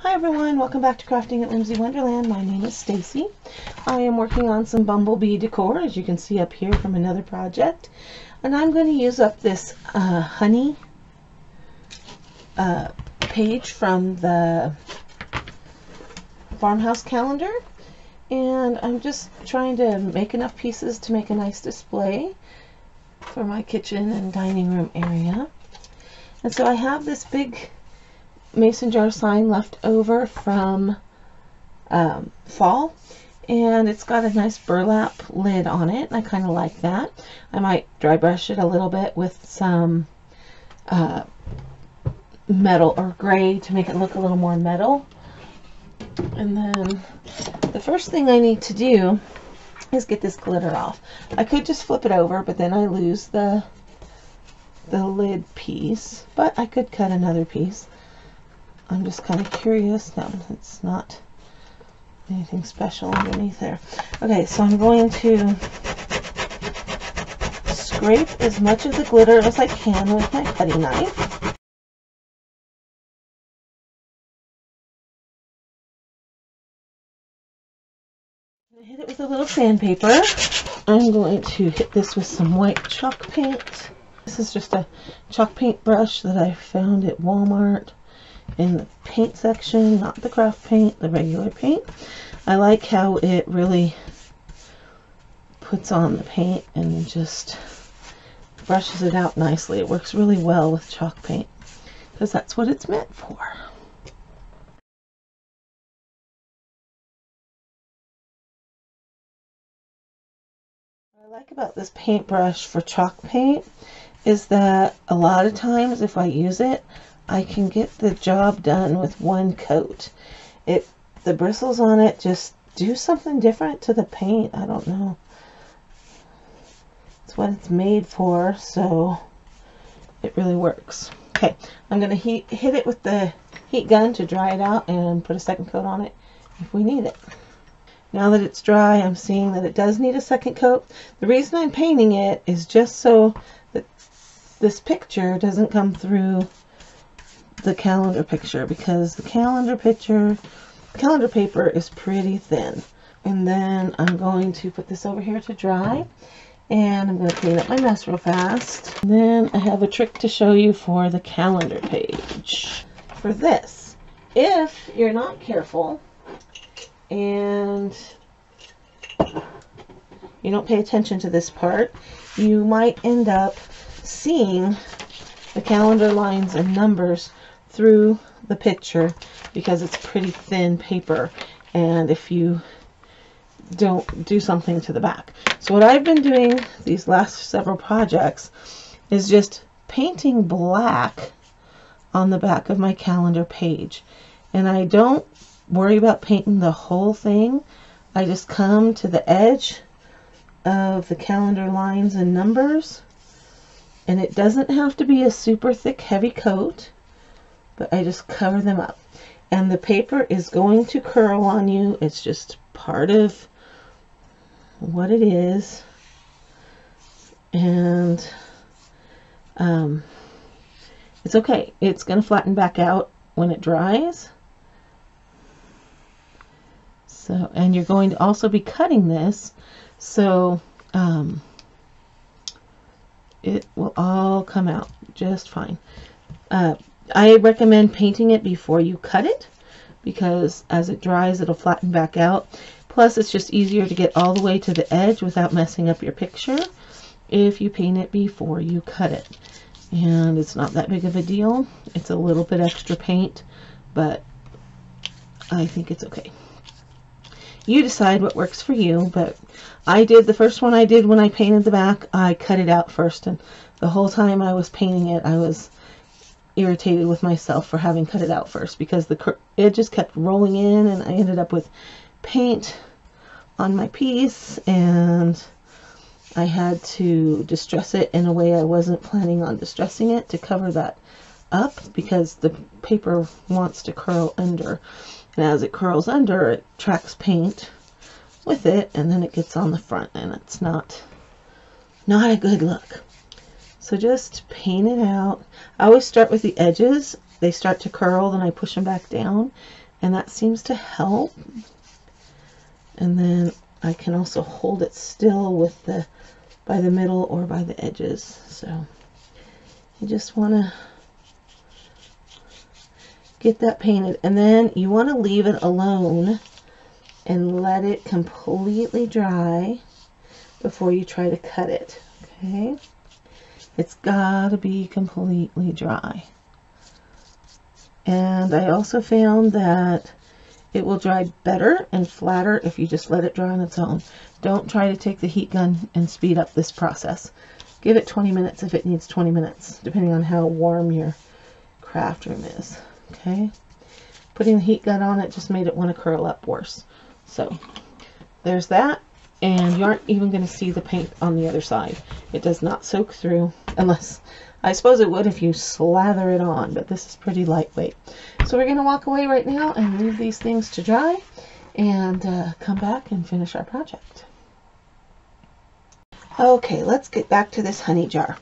Hi everyone, welcome back to Crafting at Whimsy Wonderland. My name is Stacy. I am working on some bumblebee decor, as you can see up here from another project. And I'm going to use up this honey page from the farmhouse calendar. And I'm just trying to make enough pieces to make a nice display for my kitchen and dining room area. And so I have this big mason jar sign left over from fall, and it's got a nice burlap lid on it, and I kind of like that. I might dry brush it a little bit with some metal or gray to make it look a little more metal. And then the first thing I need to do is get this glitter off. I could just flip it over, but then I lose the lid piece, but I could cut another piece. I'm just kind of curious. No, it's not anything special underneath there. Okay, so I'm going to scrape as much of the glitter as I can with my cutting knife. I hit it with a little sandpaper. I'm going to hit this with some white chalk paint. This is just a chalk paint brush that I found at Walmart in the paint section, not the craft paint, the regular paint. I like how it really puts on the paint and just brushes it out nicely. It works really well with chalk paint because that's what it's meant for. What I like about this paintbrush for chalk paint is that a lot of times if I use it, I can get the job done with one coat. The bristles on it just do something different to the paint. I don't know. It's what it's made for, so it really works. Okay, I'm going to hit it with the heat gun to dry it out and put a second coat on it if we need it. Now that it's dry, I'm seeing that it does need a second coat. The reason I'm painting it is just so that this picture doesn't come through the calendar picture, because the calendar paper is pretty thin. And then I'm going to put this over here to dry, and I'm going to clean up my mess real fast. And then I have a trick to show you for the calendar page. For this, if you're not careful and you don't pay attention to this part, you might end up seeing the calendar lines and numbers through the picture because it's pretty thin paper, and if you don't do something to the back. So what I've been doing these last several projects is just painting black on the back of my calendar page, and I don't worry about painting the whole thing. I just come to the edge of the calendar lines and numbers, and it doesn't have to be a super thick heavy coat, but I just cover them up. And the paper is going to curl on you. It's just part of what it is. And it's okay. It's going to flatten back out when it dries. So, and you're going to also be cutting this, so it will all come out just fine. I recommend painting it before you cut it, because as it dries it'll flatten back out. Plus it's just easier to get all the way to the edge without messing up your picture if you paint it before you cut it. And it's not that big of a deal. It's a little bit extra paint, but I think it's okay. You decide what works for you, but the first one I did when I painted the back, I cut it out first, and the whole time I was painting it I was irritated with myself for having cut it out first, because it just kept rolling in, and I ended up with paint on my piece, and I had to distress it in a way I wasn't planning on distressing it to cover that up, because the paper wants to curl under, and as it curls under it tracks paint with it, and then it gets on the front, and it's not a good look. So just paint it out. I always start with the edges. They start to curl, then I push them back down, and that seems to help. And then I can also hold it still with by the middle or by the edges. So you just want to get that painted, and then you want to leave it alone and let it completely dry before you try to cut it. Okay, it's got to be completely dry. And I also found that it will dry better and flatter if you just let it dry on its own. Don't try to take the heat gun and speed up this process. Give it 20 minutes if it needs 20 minutes, depending on how warm your craft room is. Okay, putting the heat gun on it just made it want to curl up worse. So there's that, and you aren't even going to see the paint on the other side. It does not soak through, unless, I suppose it would if you slather it on, but this is pretty lightweight. So we're going to walk away right now and leave these things to dry, and come back and finish our project. Okay, let's get back to this honey jar.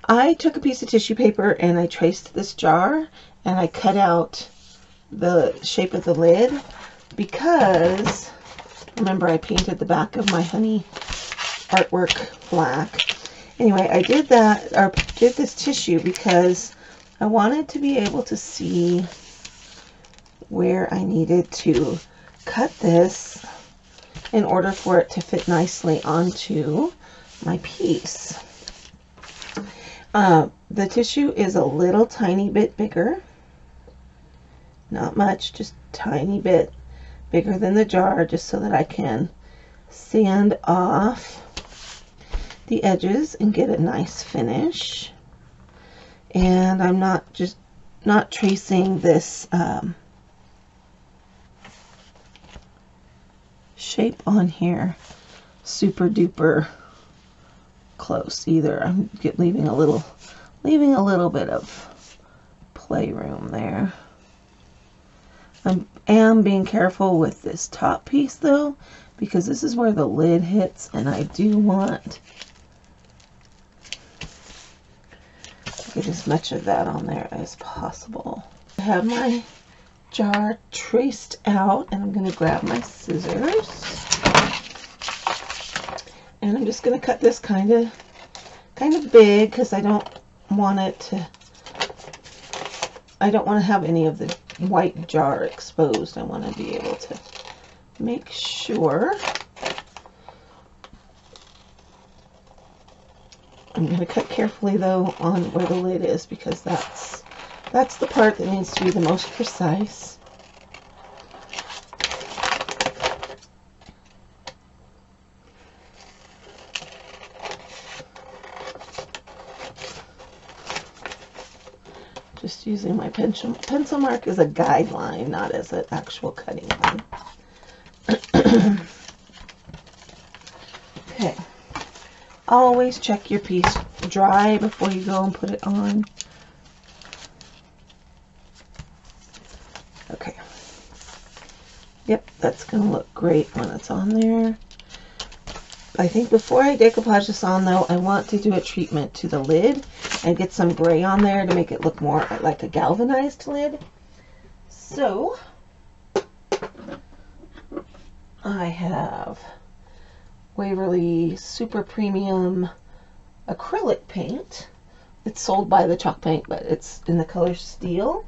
I took a piece of tissue paper and I traced this jar, and I cut out the shape of the lid because, remember, I painted the back of my honey artwork black. Anyway, I did that, or did this tissue, because I wanted to be able to see where I needed to cut this in order for it to fit nicely onto my piece. The tissue is a little tiny bit bigger. Not much, just tiny bit bigger than the jar, just so that I can sand off the edges and get a nice finish. And I'm not tracing this shape on here super duper close either. I'm leaving a little bit of playroom there. I am being careful with this top piece though, because this is where the lid hits, and I do want to get as much of that on there as possible. I have my jar traced out, and I'm going to grab my scissors, and I'm just going to cut this kind of big, because I don't want to have any of the white jar exposed. I want to be able to make sure. I'm going to cut carefully though on where the lid is, because that's the part that needs to be the most precise. Just using my pencil mark as a guideline, not as an actual cutting one. Okay. Always check your piece dry before you go and put it on. Okay. Yep, that's going to look great when it's on there. I think before I decoupage this on though, I want to do a treatment to the lid and get some gray on there to make it look more like a galvanized lid. So I have Waverly Super Premium acrylic paint. It's sold by the Chalk Paint, but it's in the color Steel.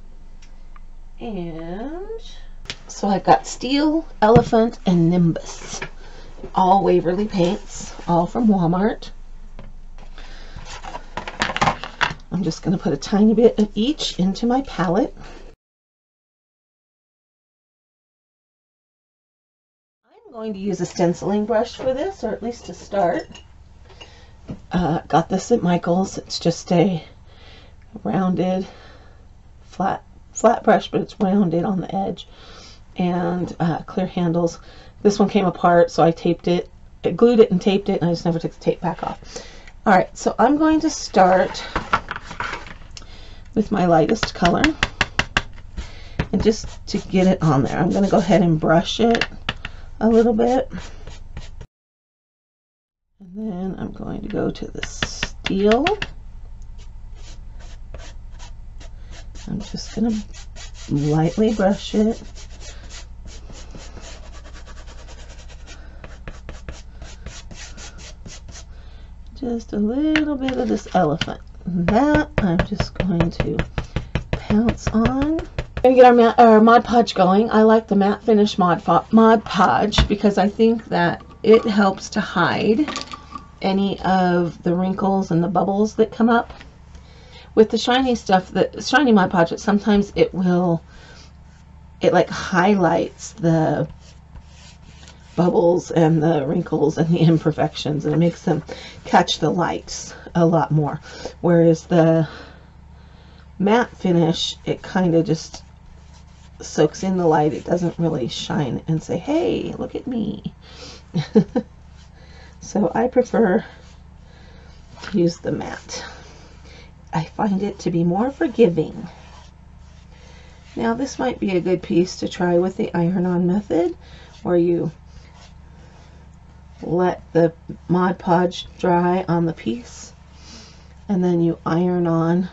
And so I've got Steel, Elephant, and Nimbus. All Waverly paints, all from Walmart. I'm just going to put a tiny bit of each into my palette. I'm going to use a stenciling brush for this, or at least to start. Got this at Michael's. It's just a rounded, flat brush, but it's rounded on the edge, and clear handles. This one came apart, so I taped it, glued it and taped it, and I just never took the tape back off. Alright, so I'm going to start with my lightest color, and just to get it on there, I'm going to go ahead and brush it a little bit. And then I'm going to go to the Steel. I'm just going to lightly brush it just a little bit of this elephant. That I'm just going to pounce on. We're going to get our Mod Podge going. I like the matte finish Mod Podge because I think that it helps to hide any of the wrinkles and the bubbles that come up. With the shiny stuff, the shiny Mod Podge, sometimes it like highlights the bubbles and the wrinkles and the imperfections, and it makes them catch the lights a lot more. Whereas the matte finish, it kind of just soaks in the light. It doesn't really shine and say, hey, look at me. So I prefer to use the matte. I find it to be more forgiving. Now this might be a good piece to try with the iron-on method, where you let the Mod Podge dry on the piece and then you iron on.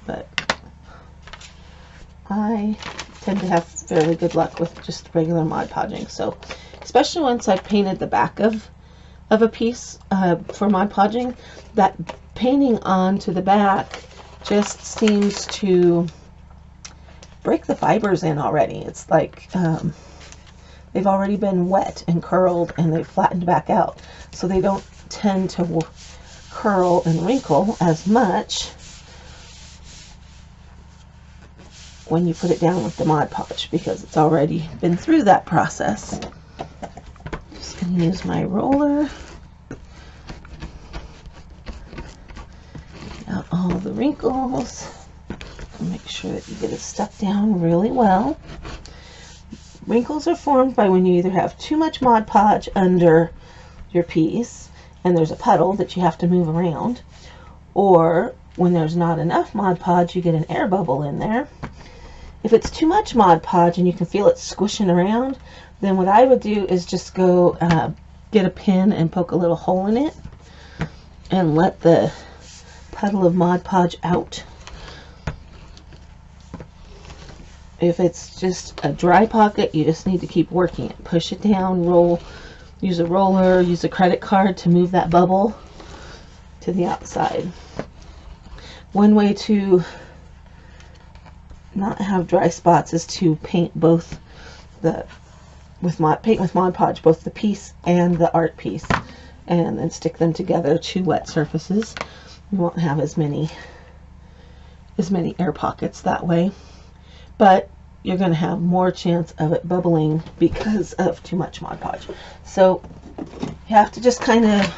But I tend to have fairly good luck with just regular Mod Podging. So especially once I've painted the back of a piece for Mod Podging, that painting onto the back just seems to break the fibers in already. It's like they've already been wet and curled and they've flattened back out, so they don't tend to curl and wrinkle as much when you put it down with the Mod Podge, because it's already been through that process. Just going to use my roller. Get out all the wrinkles. Make sure that you get it stuck down really well. Wrinkles are formed by when you either have too much Mod Podge under your piece and there's a puddle that you have to move around, or when there's not enough Mod Podge, you get an air bubble in there. If it's too much Mod Podge and you can feel it squishing around, then what I would do is just go get a pin and poke a little hole in it and let the puddle of Mod Podge out. If it's just a dry pocket, you just need to keep working it. Push it down, roll, use a roller, use a credit card to move that bubble to the outside. One way to not have dry spots is to paint both with Mod Podge, both the piece and the art piece, and then stick them together, two wet surfaces. You won't have as many air pockets that way, but you're going to have more chance of it bubbling because of too much Mod Podge. So you have to just kind of,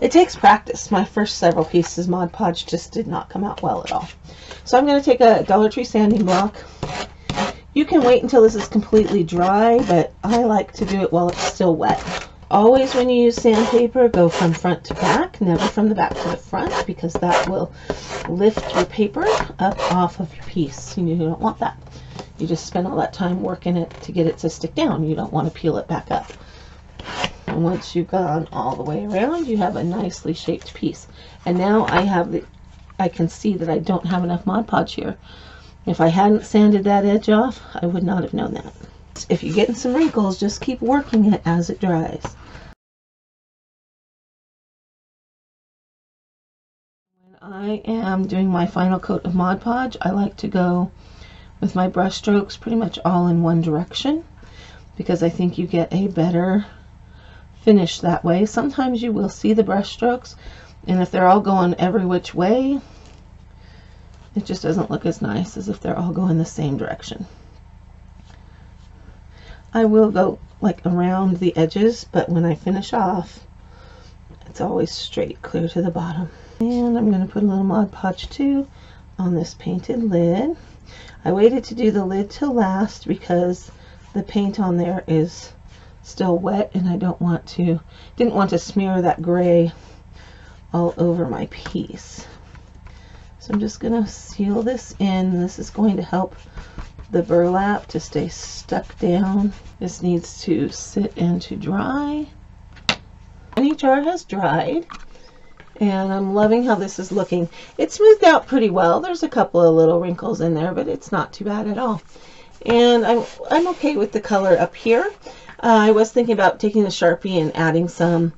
it takes practice. My first several pieces Mod Podge just did not come out well at all. So I'm going to take a Dollar Tree sanding block. You can wait until this is completely dry, but I like to do it while it's still wet. Always when you use sandpaper, go from front to back, never from the back to the front, because that will lift your paper up off of your piece. You don't want that. You just spend all that time working it to get it to stick down. You don't want to peel it back up. And once you've gone all the way around, you have a nicely shaped piece. And now I can see that I don't have enough Mod Podge here. If I hadn't sanded that edge off, I would not have known that. If you're getting some wrinkles, just keep working it as it dries. When I am doing my final coat of Mod Podge, I like to go with my brush strokes pretty much all in one direction, because I think you get a better finish that way. Sometimes you will see the brush strokes, and if they're all going every which way, it just doesn't look as nice as if they're all going the same direction. I will go like around the edges, but when I finish off, it's always straight clear to the bottom. And I'm going to put a little Mod Podge too on this painted lid. I waited to do the lid till last because the paint on there is still wet and I didn't want to smear that gray all over my piece. So I'm just going to seal this in. This is going to help the burlap to stay stuck down. This needs to sit and to dry. Honey jar has dried, and I'm loving how this is looking. It's smoothed out pretty well. There's a couple of little wrinkles in there, but it's not too bad at all. And I'm okay with the color up here. I was thinking about taking the Sharpie and adding some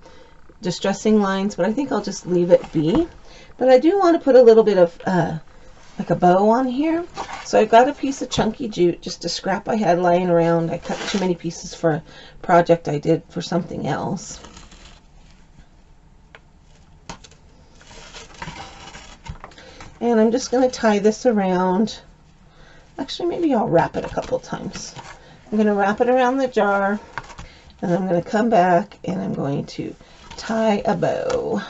distressing lines, but I think I'll just leave it be. But I do want to put a little bit of like a bow on here. So I've got a piece of chunky jute, just a scrap I had lying around. I cut too many pieces for a project I did for something else. And I'm just going to tie this around. Actually, maybe I'll wrap it a couple times. I'm going to wrap it around the jar, and I'm going to come back and I'm going to tie a bow.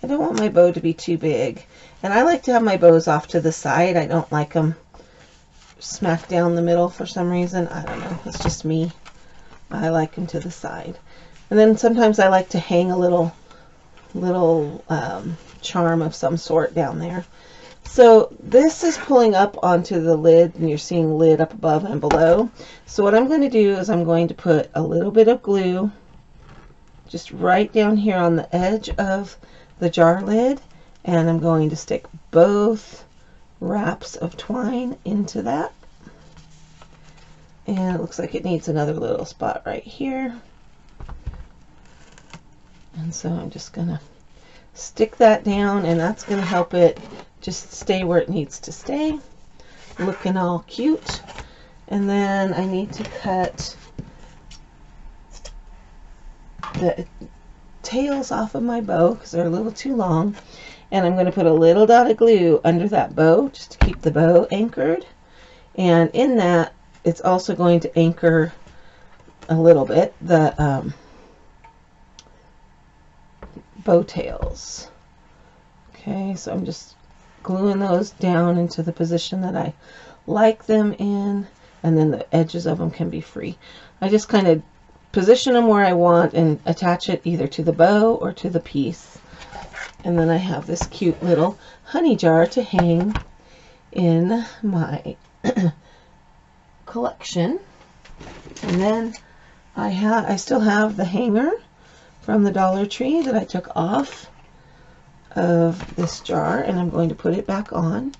I don't want my bow to be too big, and I like to have my bows off to the side. I don't like them smack down the middle for some reason. I don't know, it's just me. I like them to the side. And then sometimes I like to hang a little charm of some sort down there. So this is pulling up onto the lid, and you're seeing lid up above and below. So what I'm going to do is I'm going to put a little bit of glue just right down here on the edge of the jar lid, and I'm going to stick both wraps of twine into that. And it looks like it needs another little spot right here. And so I'm just going to stick that down, and that's going to help it just stay where it needs to stay, looking all cute. And then I need to cut the tails off of my bow because they're a little too long, and I'm going to put a little dot of glue under that bow just to keep the bow anchored. And in that, it's also going to anchor a little bit the bow tails. Okay, so I'm just gluing those down into the position that I like them in, and then the edges of them can be free. I just kind of position them where I want and attach it either to the bow or to the piece. And then I have this cute little honey jar to hang in my collection. And then I still have the hanger from the Dollar Tree that I took off of this jar, and I'm going to put it back on.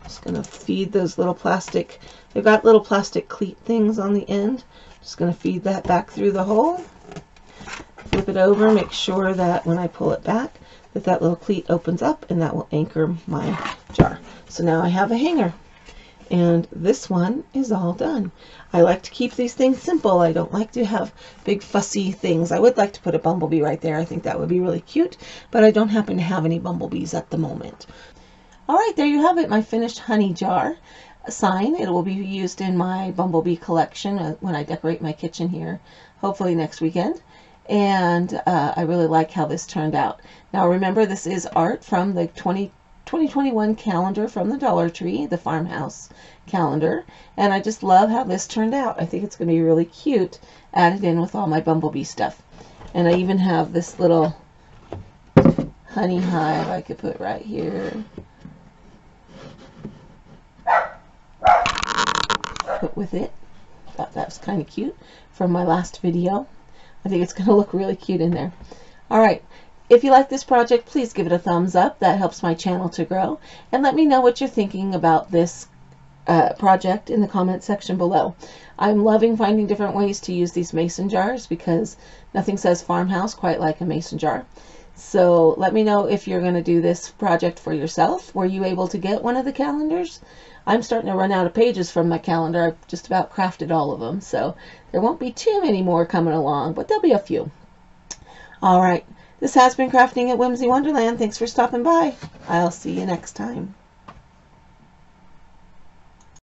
Just going to feed those little plastic, they've got little plastic cleat things on the end. Just going to feed that back through the hole. Flip it over, make sure that when I pull it back that that little cleat opens up, and that will anchor my jar. So now I have a hanger, and this one is all done. I like to keep these things simple. I don't like to have big fussy things. I would like to put a bumblebee right there. I think that would be really cute, but I don't happen to have any bumblebees at the moment. All right, there you have it, my finished honey jar sign. It will be used in my bumblebee collection when I decorate my kitchen here, hopefully next weekend. And I really like how this turned out. Now remember, this is art from the 2021 calendar from the Dollar Tree, the farmhouse calendar, and I just love how this turned out. I think it's going to be really cute added in with all my bumblebee stuff. And I even have this little honey hive I could put right here. Put with it. Thought that was kind of cute from my last video. I think it's going to look really cute in there. All right. If you like this project, please give it a thumbs up. That helps my channel to grow. And let me know what you're thinking about this project in the comment section below. I'm loving finding different ways to use these mason jars because nothing says farmhouse quite like a mason jar. So let me know if you're going to do this project for yourself. Were you able to get one of the calendars? I'm starting to run out of pages from my calendar. I've just about crafted all of them. So there won't be too many more coming along, but there'll be a few. All right. This has been Crafting at Whimsy Wonderland. Thanks for stopping by. I'll see you next time.